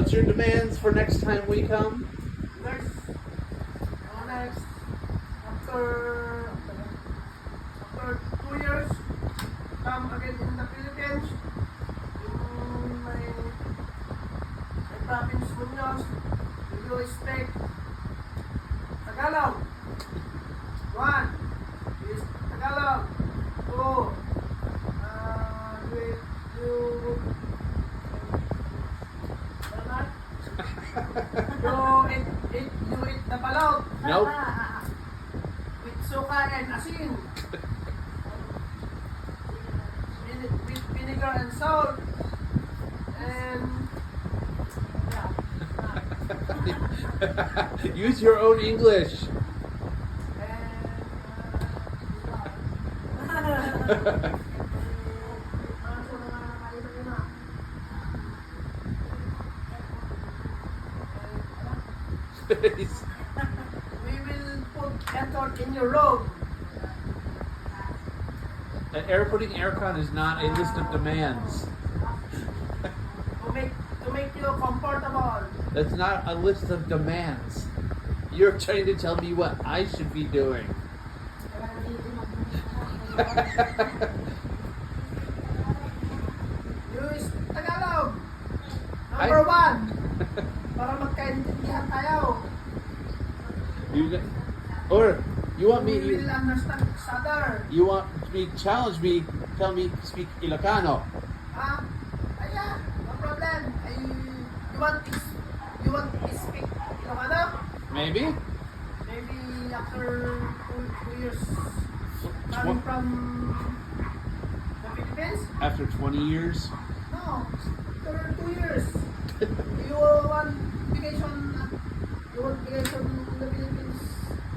What's your demands for next time we come? Next, after 2 years, come again in the Philippines. In my province Muñoz, we will speak Tagalog. 1 is Tagalog. 2, you eat the balot. Nope. With suka and asin. With vinegar and salt. And Use your own English. we will put effort in your room. Putting aircon is not a list of demands. To make you comfortable. That's not a list of demands. You're trying to tell me what I should be doing. Use Tagalog. Number 1. Para magkaintindihan tayo. Or you want We me? will understand each other. You want me challenge me? Tell me speak Ilocano. Yeah, no problem. You want to speak Ilocano? Maybe. Maybe after 2 years coming from the Philippines? After 20 years. No, after 2 years. You want vacation in the Philippines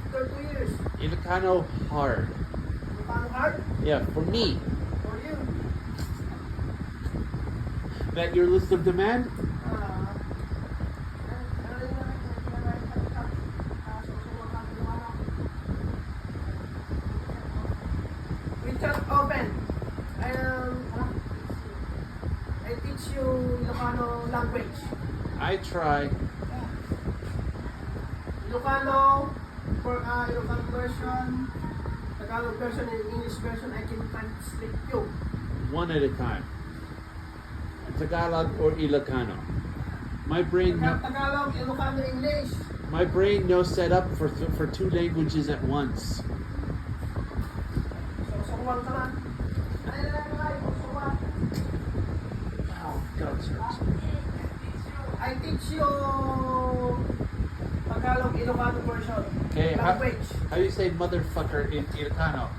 after 2 years. Ilocano hard. Ilocano hard Yeah, for me. for you. That your list of demand? We chat open. I teach you Ilocano language. I try. Ilocano version, Tagalog version, and English version. I can translate you. One at a time. Tagalog or Ilocano. My brain Tagalog, Ilocano, English. My brain knows set up for 2 languages at once. Susuwan ka na. Oh, God, hurts. I teach you Tagalog, Ilocano version. Okay, Language. how do you say motherfucker in Ilocano?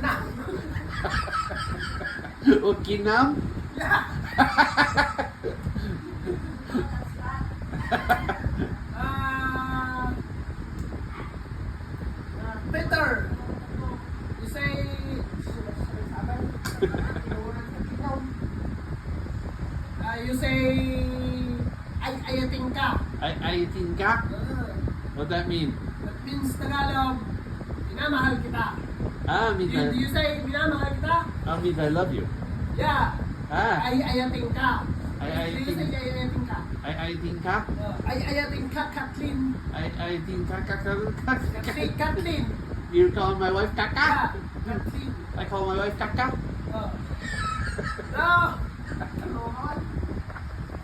Na. Ukinam? Peter. You say you say ayating ka. Ayating ka? What that mean? That means Tagalog, minamahal kita. Means Do you say minamahal kita? means I love you. Yeah. Ah, Ayating ka. Do you say ayating ayating ka? ayating ka? Ayating ka, Kathleen. Ayating ka? Kathleen. You're calling my wife Yeah, Kaka? Kathleen. I call my wife Kaka? No.